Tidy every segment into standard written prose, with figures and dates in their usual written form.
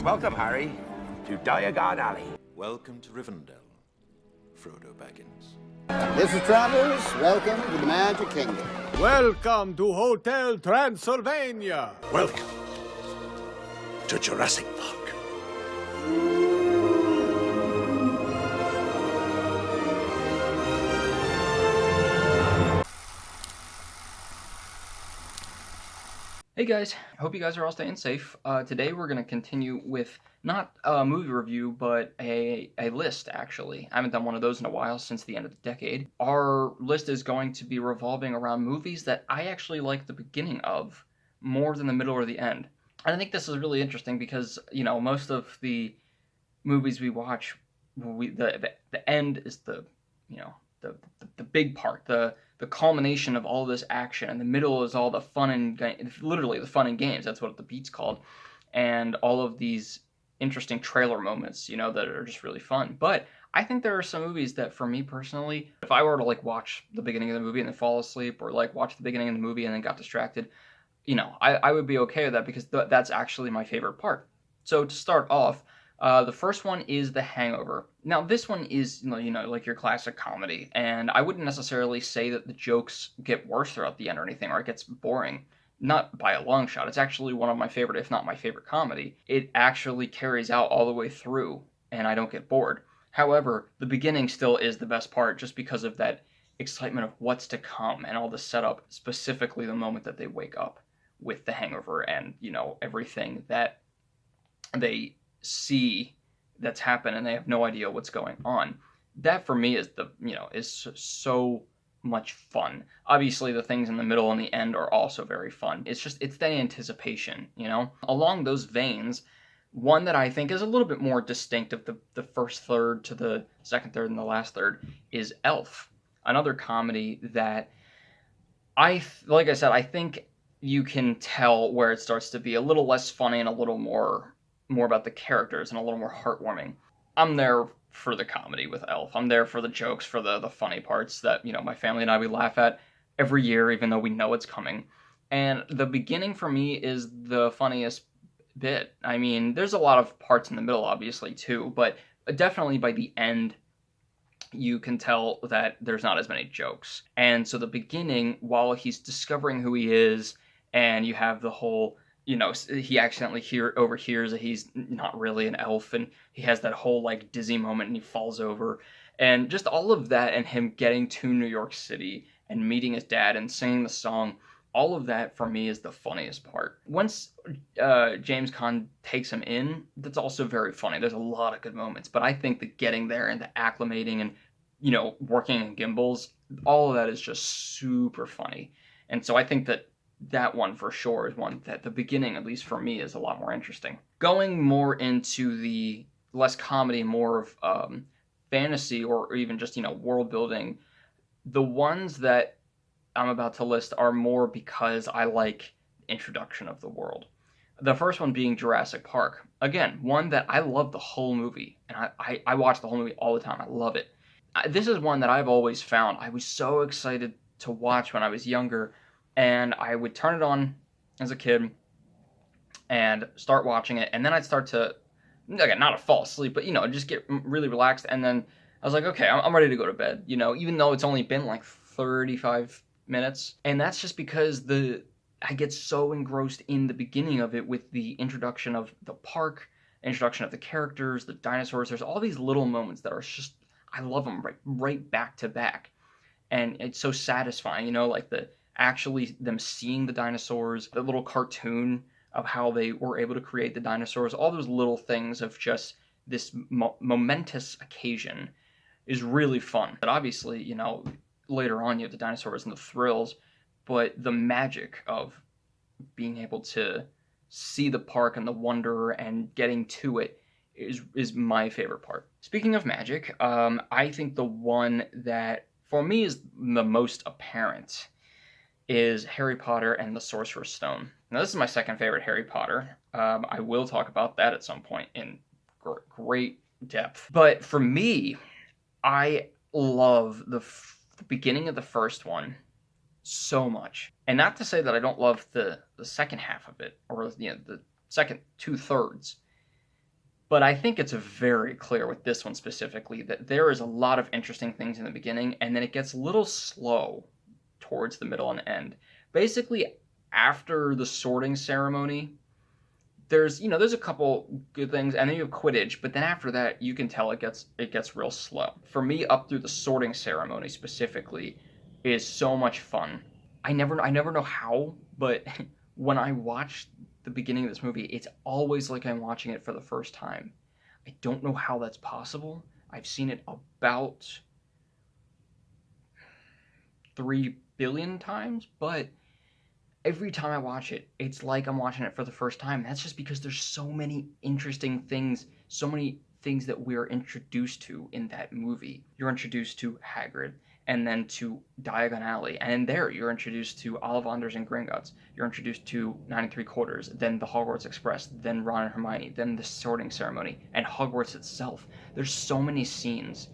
Welcome, Harry, to Diagon Alley. Welcome to Rivendell, Frodo Baggins. This is Travelers. Welcome to the Magic Kingdom. Welcome to Hotel Transylvania. Welcome to Jurassic Park. Hey guys, I hope you guys are all staying safe. Today we're going to continue with not a movie review, but a list, actually. I haven't done one of those in a while, since the end of the decade. Our list is going to be revolving around movies that I actually like the beginning of more than the middle or the end. And I think this is really interesting because, you know, most of the movies we watch, the end is the big part, the culmination of all this action, and the middle is all the fun and literally the fun and games. That's what the beat's called, and all of these interesting trailer moments, you know, that are just really fun. But I think there are some movies that, for me personally, if I were to like watch the beginning of the movie and then fall asleep, or like watch the beginning of the movie and then got distracted, you know, I would be okay with that because that's actually my favorite part. So to start off, the first one is The Hangover. Now, this one is, you know, like your classic comedy, and I wouldn't necessarily say that the jokes get worse throughout the end or anything, or it gets boring. Not by a long shot. It's actually one of my favorite, if not my favorite comedy. It actually carries out all the way through, and I don't get bored. However, the beginning still is the best part, just because of that excitement of what's to come, and all the setup, specifically the moment that they wake up with the hangover, and, you know, everything that they see that's happened and they have no idea what's going on. That for me is is so much fun. Obviously the things in the middle and the end are also very fun. It's the anticipation, you know. Along those veins, one that I think is a little bit more distinct of the first third to the second third and the last third is Elf. Another comedy that like I said, I think you can tell where it starts to be a little less funny and a little more about the characters and a little more heartwarming. I'm there for the comedy with Elf. I'm there for the jokes, for the funny parts that, you know, my family and I, we laugh at every year, even though we know it's coming. And the beginning for me is the funniest bit. I mean, there's a lot of parts in the middle, obviously, too, but definitely by the end, you can tell that there's not as many jokes. And so the beginning, while he's discovering who he is, and you have the whole, you know, he accidentally overhears that he's not really an elf, and he has that whole, like, dizzy moment, and he falls over. And just all of that, and him getting to New York City, and meeting his dad, and singing the song, all of that, for me, is the funniest part. Once James Caan takes him in, that's also very funny. There's a lot of good moments. But I think that getting there, and the acclimating, and, you know, working in gimbals, all of that is just super funny. And so I think that one for sure is one that the beginning, at least for me, is a lot more interesting. Going more into the less comedy, more of fantasy, or even just, you know, world building, the ones that I'm about to list are more because I like introduction of the world. The first one being Jurassic Park. Again, one that I love the whole movie, and I watch the whole movie all the time. I love it. This is one that I've always found I was so excited to watch when I was younger. And I would turn it on as a kid and start watching it. And then I'd start to, again, not to fall asleep, but, you know, just get really relaxed. And then I was like, okay, I'm ready to go to bed, you know, even though it's only been like 35 minutes. And that's just because I get so engrossed in the beginning of it with the introduction of the park, introduction of the characters, the dinosaurs. There's all these little moments that are just, I love them right back to back. And it's so satisfying, you know, like actually them seeing the dinosaurs, the little cartoon of how they were able to create the dinosaurs, all those little things of just this momentous occasion is really fun. But obviously, you know, later on you have the dinosaurs and the thrills, but the magic of being able to see the park and the wonder and getting to it is my favorite part. Speaking of magic, I think the one that for me is the most apparent is Harry Potter and the Sorcerer's Stone. Now, this is my second favorite Harry Potter. I will talk about that at some point in great depth. But for me, I love the beginning of the first one so much. And not to say that I don't love the second half of it, or, you know, the second 2/3. But I think it's very clear with this one specifically that there is a lot of interesting things in the beginning, and then it gets a little slow towards the middle and end. Basically, after the sorting ceremony, there's a couple good things, and then you have Quidditch, but then after that, you can tell it gets real slow. For me, up through the sorting ceremony specifically is so much fun. I never know how, but when I watch the beginning of this movie, it's always like I'm watching it for the first time. I don't know how that's possible. I've seen it about 3 billion times, but every time I watch it, it's like I'm watching it for the first time. That's just because there's so many interesting things, so many things that we're introduced to in that movie. You're introduced to Hagrid, and then to Diagon Alley, and in there you're introduced to Ollivanders and Gringotts. You're introduced to 9 3/4, then the Hogwarts Express, then Ron and Hermione, then the sorting ceremony, and Hogwarts itself. There's so many scenes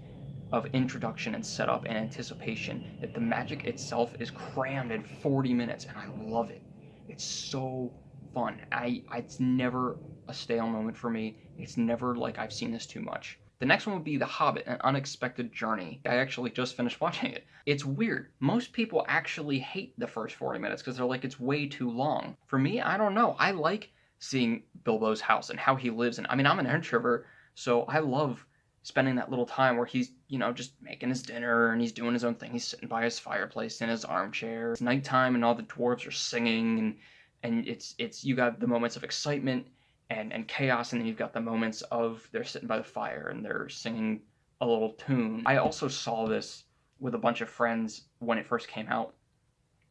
of introduction and setup and anticipation that the magic itself is crammed in 40 minutes, and I love it. It's so fun. It's never a stale moment for me. It's never like I've seen this too much. The next one would be The Hobbit, An Unexpected Journey. I actually just finished watching it. It's weird. Most people actually hate the first 40 minutes because they're like, it's way too long. For me, I don't know. I like seeing Bilbo's house and how he lives. And I mean, I'm an introvert, so I love spending that little time where he's, just making his dinner and he's doing his own thing. He's sitting by his fireplace in his armchair. It's nighttime and all the dwarves are singing, and it's you got the moments of excitement and chaos, and then you've got the moments of they're sitting by the fire and they're singing a little tune. I also saw this with a bunch of friends when it first came out,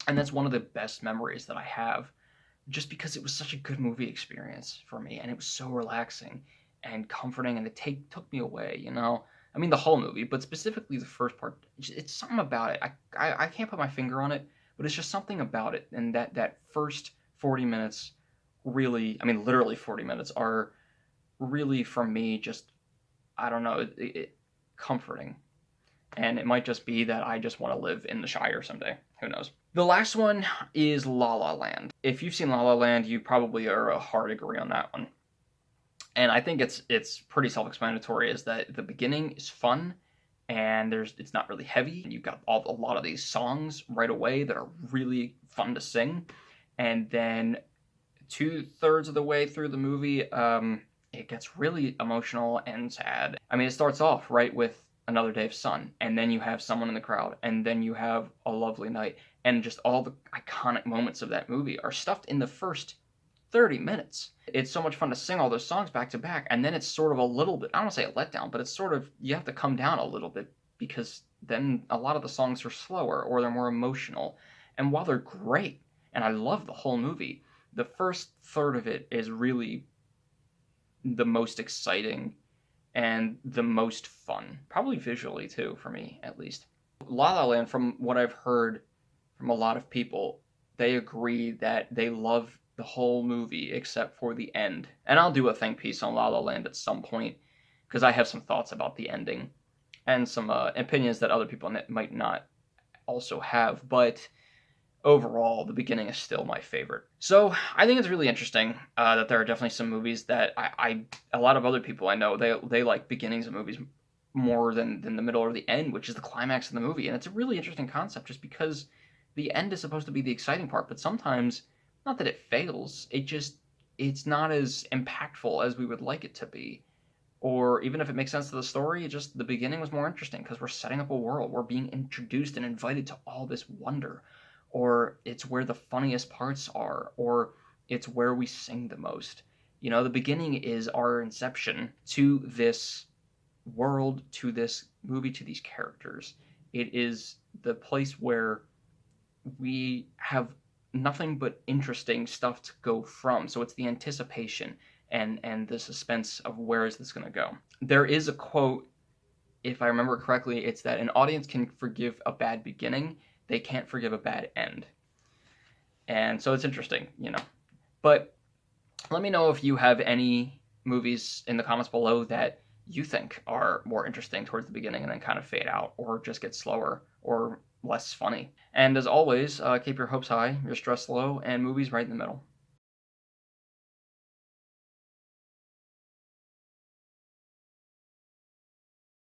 and that's one of the best memories that I have, just because it was such a good movie experience for me, and it was so relaxing and comforting, and it took me away, I mean, the whole movie, but specifically the first part. It's something about it. I can't put my finger on it, but it's just something about it, and that first 40 minutes really, I mean, literally 40 minutes are really, for me, just, I don't know, comforting. And it might just be that I just want to live in the Shire someday. Who knows? The last one is La La Land. If you've seen La La Land, you probably are a hard agree on that one. And I think it's pretty self-explanatory, is that the beginning is fun, and it's not really heavy. You've got a lot of these songs right away that are really fun to sing. And then 2/3 of the way through the movie, it gets really emotional and sad. I mean, it starts off right with Another Day of Sun, and then you have Someone in the Crowd, and then you have A Lovely Night, and just all the iconic moments of that movie are stuffed in the first 30 minutes. It's so much fun to sing all those songs back to back, and then it's sort of a little bit, I don't want to say a letdown, but it's sort of, you have to come down a little bit, because then a lot of the songs are slower, or they're more emotional. And while they're great, and I love the whole movie, the first third of it is really the most exciting and the most fun. Probably visually, too, for me, at least. La La Land, from what I've heard from a lot of people, they agree that they love the whole movie except for the end. And I'll do a think piece on La La Land at some point, because I have some thoughts about the ending and some opinions that other people might not also have. But overall, the beginning is still my favorite. So I think it's really interesting that there are definitely some movies that a lot of other people I know, they like beginnings of movies more than the middle or the end, which is the climax of the movie. And it's a really interesting concept, just because the end is supposed to be the exciting part, but sometimes, not that it fails, it's not as impactful as we would like it to be. Or even if it makes sense to the story, just the beginning was more interesting because we're setting up a world. We're being introduced and invited to all this wonder. Or it's where the funniest parts are, or it's where we sing the most. The beginning is our inception to this world, to this movie, to these characters. It is the place where we have nothing but interesting stuff to go from. So it's the anticipation and the suspense of where is this going to go. There is a quote, if I remember correctly, it's that an audience can forgive a bad beginning, they can't forgive a bad end. And so it's interesting, But let me know if you have any movies in the comments below that you think are more interesting towards the beginning and then kind of fade out, or just get slower, or less funny. And as always, keep your hopes high, your stress low, and movies right in the middle.